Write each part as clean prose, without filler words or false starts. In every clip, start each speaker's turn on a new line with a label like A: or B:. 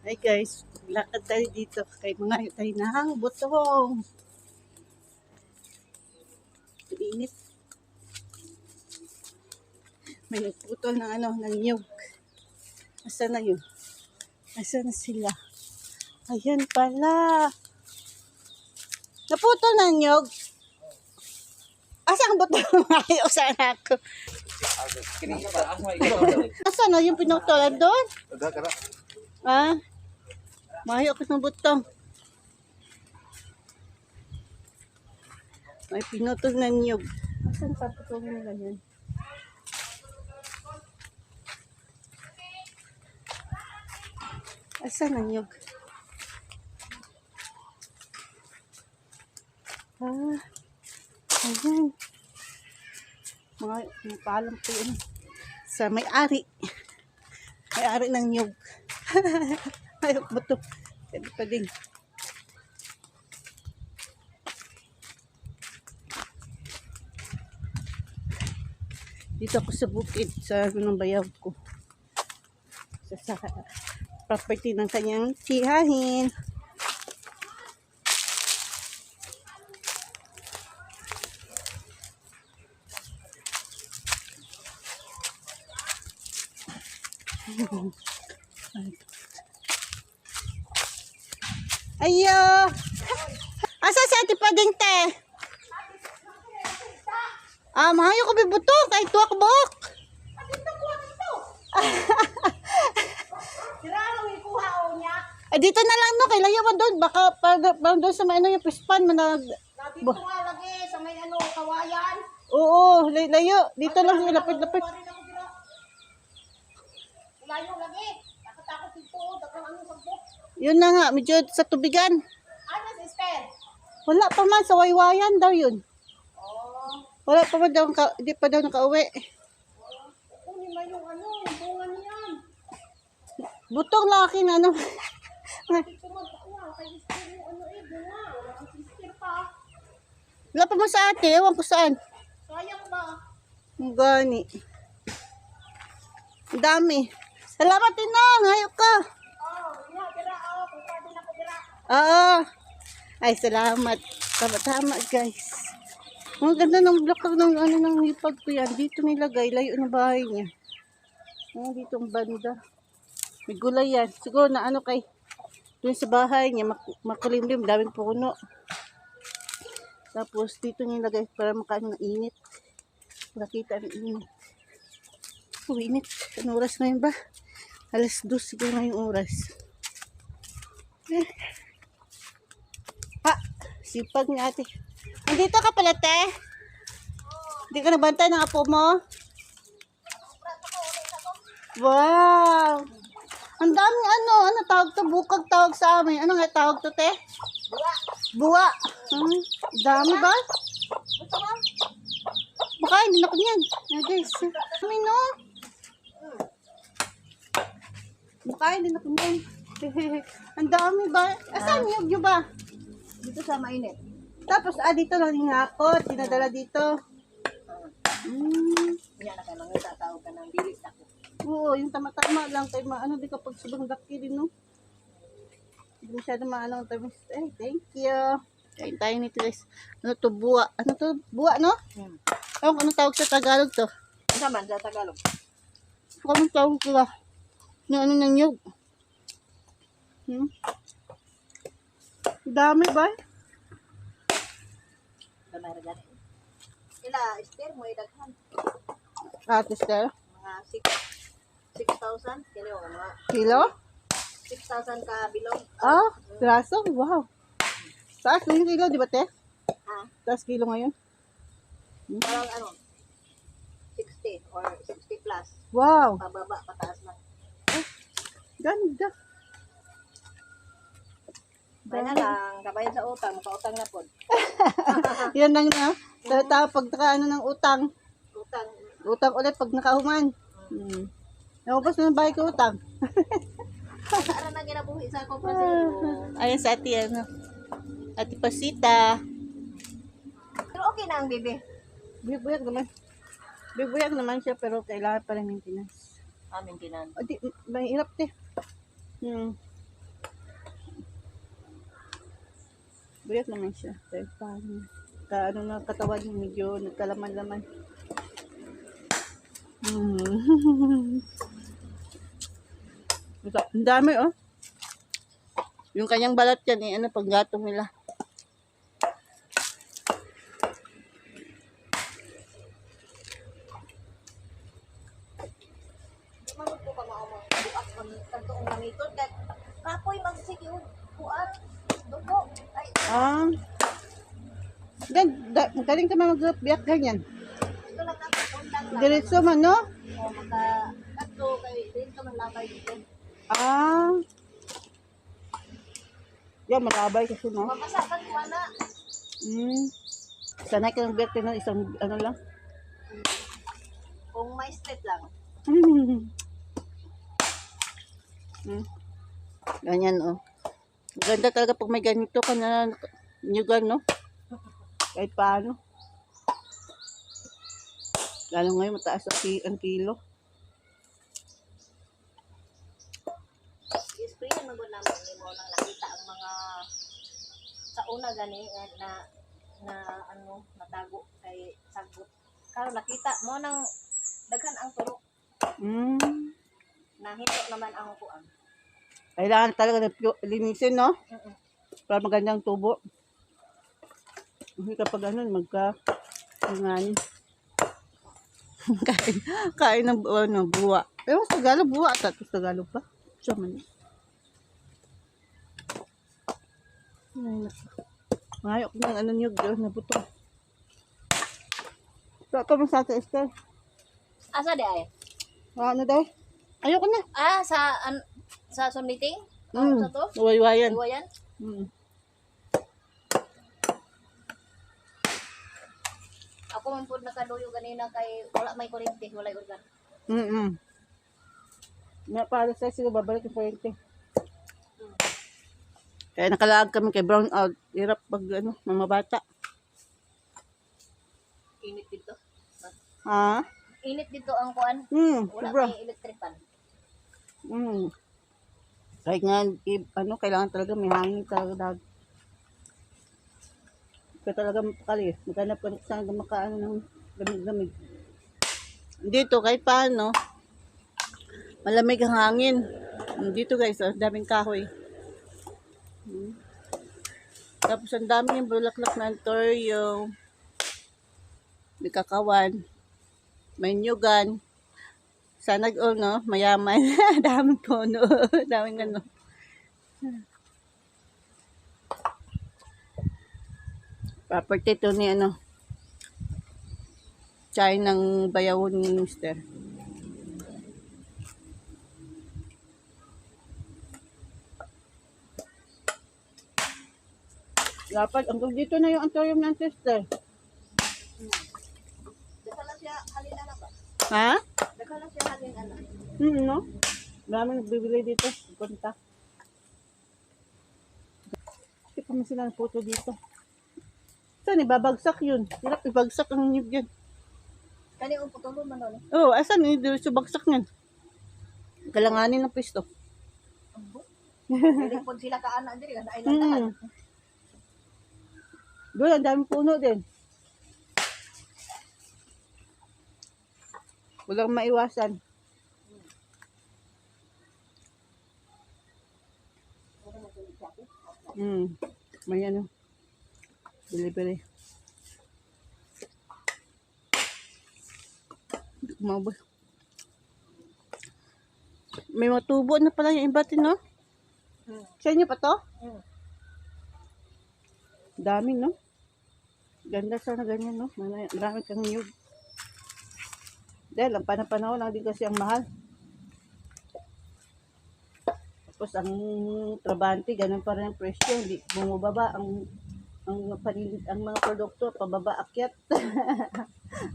A: Hi guys, lakad tayo dito kay mga tayo ng butong. Init. May nagputol ng ng niyog. Asa na yun? Asa na sila? Ayan pala. Naputol ng niyog. Asa ang butol? Ayaw sana ako. Asa na yung pinutulan doon? Ah? Mayo ako ng butong. May pinutol na niyog. Asan pa putulin nila yan? Asan na niyog? Ah, ayan. Mga paalam po yun. Sa may-ari. May-ari ng niyog. Ayok ba ito? Pwede pa din. Dito ako sa bukid, sa ng bayaw ko. Sa property ng kanyang tiyahin. Ayo! Asa sa ati pa ding te? Mahayo ko bibuto kay tuwak bok. Dito na lang no, kay layo man doon. Baka doon sa may yung pispan manag.
B: Dito nga lagi sa may kawayan.
A: Oo, layo. Dito lang lapit-lapit.
B: Layo lagi. Takot dito, dagang sagbok.
A: Yun na nga, medyo sa tubigan.
B: Ano sister?
A: Wala pa man sa waywayan daw yun.
B: Oh.
A: Wala pa man daw, di pa daw nakauwi.
B: Kunin mo yung bunga niyan.
A: Butong laki na
B: Dito magkakuha kay sister yung bunga. Wala kang sister pa.
A: Wala pa man sa ate, ewan ko saan.
B: Sayang ba?
A: Ang gani. Ang dami. Salamat din na, ngayok ka.
B: Dira kung pwede na ko dira.
A: Oo. Ay, salamat. Tama guys. Ang ganda ng block ng ng hipag ko yan. Dito nilagay, layo na bahay niya. Dito ang banda. May gulay yan. Siguro na kay doon sa bahay niya, makulimlim, daming puno. Tapos dito nilagay para makaano ng init. Makakita ng init. Init. Anong oras ngayon ba? 2:00 siguro ngayong oras. Sipag ni ate. Nandito ka pala, te? Hindi ka nabantay ng apo mo? Wow! Ang dami ano tawag to? Bukag tawag sa amin. Ano nga tawag to, te? Buwa. Dami ba? Baka hindi na ko niyan. Guys. Kami no? Baka hindi na ko niyan. Ang dami ba? Asan yung ba?
B: Dito sa mainit.
A: Tapos, dito lang hingakot. Dinadala dito.
B: Yan na kayo mga tatawag ka ng bilis ako.
A: Oo, yung tama-tama lang. Tayo di kapag sobrang daki din, no? Hindi masyado tayo. Thank you. Kain tayo nito, guys. Ano to, buwa? Ano to, buwa, no? Ano tawag sa Tagalog to?
B: Isa man sa Tagalog.
A: Anong tawag sila? Yung ng nyug. Dami ba?
B: Damay ra gani. Ila Esther mo idaghan.
A: Sister?
B: Mga 6,000 kilo mga
A: Kilo?
B: 6,000 ka bilog.
A: Graso? Wow. Taas na yung kilo, di ba, te?
B: Ha?
A: Taas kilo ngayon?
B: Parang 60 or 60 plus.
A: Wow.
B: Pababa, pataas lang.
A: Ganda.
B: May na lang, kabayan sa utang, makautang na po.
A: Yan lang na. Pag ng utang.
B: Utang.
A: Utang ulit pag nakahuman. Naubos na ng bahay ko utang.
B: Ano na ginabuhi sa ako pa
A: Ayan sa ati, Ati Pasita.
B: Pero okay na ang bebe.
A: Bibuyag naman. Bibuyag naman siya pero kailangan pa rin maintenance.
B: Maintenance.
A: Mahirap te. Bigat naman siya. Dahil paano. Ano na katawan niya, medyo nagkalaman-laman. Ang dami oh. Yung kanyang balat yan eh, ano, panggatong nila.
B: Mangot ko ka maamang buak man kantoong namiton kay kapoy magsige og kuan dugo ay
A: Galing ka mag-biyak ganyan.
B: ito lang ako undang lang
A: Diretso man, no?
B: o maka kadto kay dito man labay dito
A: Ah. Yan, malabay kasi, no?
B: mabasa kan kuana
A: Sanay ka ng biyak ng isang, ano lang.
B: kung may straight lang
A: Ganyan, oh. Ganda talaga pag may ganito ka na nyugan, no? Kahit paano. Lalo ngayon, mataas ang kilo.
B: i-spray mo gud naman ni mo nang nakita ang mga sa una gani na ano natago kay sagot karon nakita mo nang daghan ang turok nahito naman ang kuan
A: Kailangan talaga na linisin, no? Para magandang tubo. Kasi kapag ano, magka-ingani. kain ng ano, buwa. Pero sa Tagalog, buwa. Tapos Tagalog pa. Siya man. Ngayok ng ano nyo, nabuto. So, ako mo sa Esther.
B: asa di ay
A: Ano daw? Ayoko na.
B: sa Zoom meeting?
A: Mm.
B: Sa to?
A: Uwayan.
B: Iwayan? Ako man po nakaduyo ganina kay wala may kuryente, wala organ.
A: Para sa sila babalik yung 20. Kaya nakalaag kami kay brown out. Hirap pag ano, mga bata.
B: Init dito.
A: Ha?
B: Init dito ang kuan. Wala
A: Sobra.
B: may electric fan.
A: Kahit nga, ano, kailangan talaga may hangin talaga. Kaya talaga mapakali. Maghanap ka saan ka makaano ng gamig-gamig. Dito, kahit paano, malamig ang hangin. Dito guys, daming kahoy. Tapos ang dami yung bulaklak na antoryo. May kakawan. May nyugan. Sana no, mayaman. Daming puno. Daming ano. Property to ni ano. Chay ng bayawon ni Mister. Dapat, hanggang dito na yung antorium ng sister.
B: Daghan siya halina na ba?
A: Ha?
B: Daghan siya halina na.
A: No? Maraming nagbibili dito. Punta. Hindi pa man sila ng photo dito. Saan ibabagsak yun? Hirap ibagsak ang nyug yan.
B: Kani ang putulo man no.
A: Oo, asan yung sa bagsak yan? Kalanganin ng pisto.
B: Dili pod sila ka ana diri kana island.
A: Doon, ang daming puno din. Walang maiwasan. May ano. Bili-bili. Maubos. May mga tubo na pala yung ibatin, no? Sa inyo pa to? Dami, no? Ganda sana ganyan, no? Marami kang niyog. Dahil, ang panahon lang din kasi ang mahal. Tapos, ang trabante, ganun pa rin ang presyo. Hindi bumababa ang mga produkto, pababa akyat.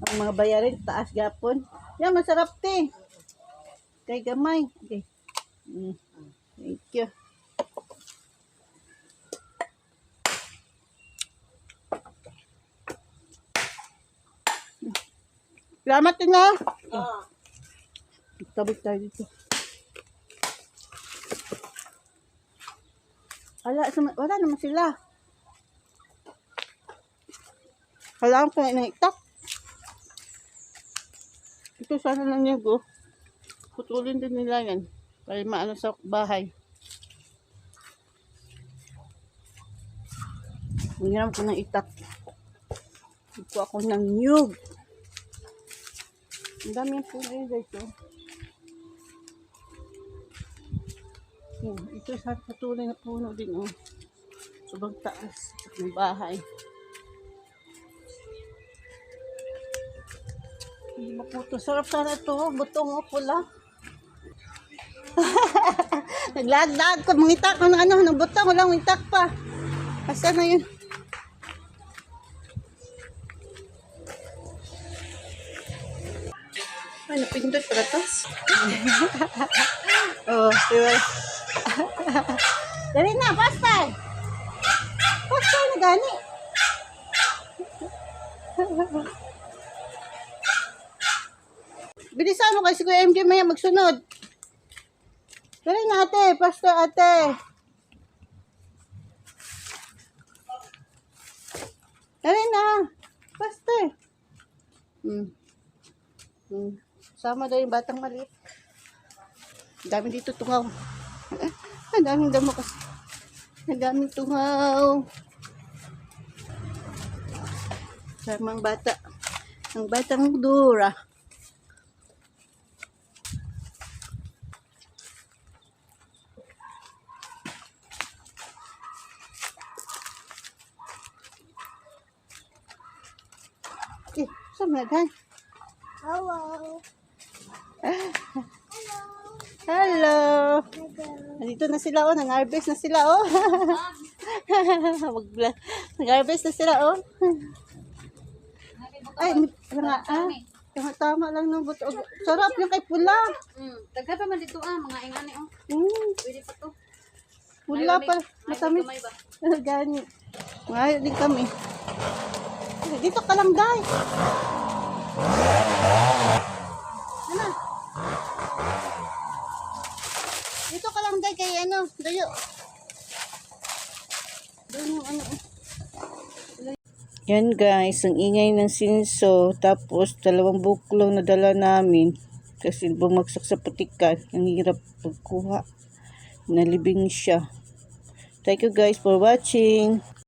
A: Ang mga bayarin, taas gapon. Yan, masarap, te. Kay gamay. Okay. Thank you. Salamat din na. Tabit tayo dito. Wala naman sila. Kailangan ko na itak. Ito sana lang yung go. Putulin din nila yan. Para maano sa bahay. Hiniram ko ng itak. Ito ako ng nyug. Ang dami yung puno yun guys. Oh. Ito sa patuloy na puno din. Oh. Sobrang taas ng bahay. Hindi maputo. Sarap sana ito. Butong o pula. Naglagdag ko. Mangitak ko ng ano. Ng butong. Walang mangitak pa. Asa na yun? Ay, napindot pala to. Oh, diba? Dali na, pastal! Pastal na gani. Bilisan mo kasi Kuya MJ maya magsunod. Dali na ate, pastal ate. Dali na, pastal. Sama daw yung batang maliit. Ang dami dito tungaw. Ang daming damo kasi. Ang daming tungaw. Sama ang bata. Ang batang Dora. Sama na gan.
B: Hello.
A: Hello. Nandito na sila oh, nang-harvest na sila oh. Nang-harvest na sila oh. Ay, ano nga ah. Tama lang ng buto. Sarap yung kay pula.
B: Daghan pa man dito mga ingani oh. Pwede pa to.
A: Pula pa, matamis. Gani. Ngayon din kami. Dito ka lang, day. Ano? Dito ka lang, day, kay ano, dayo. Doon yung ano. Yan guys, ang ingay ng sinso. Tapos, 2 buklong na dala namin. Kasi bumagsak sa putikan. Ang hirap pagkuha. Nalibing siya. Thank you guys for watching.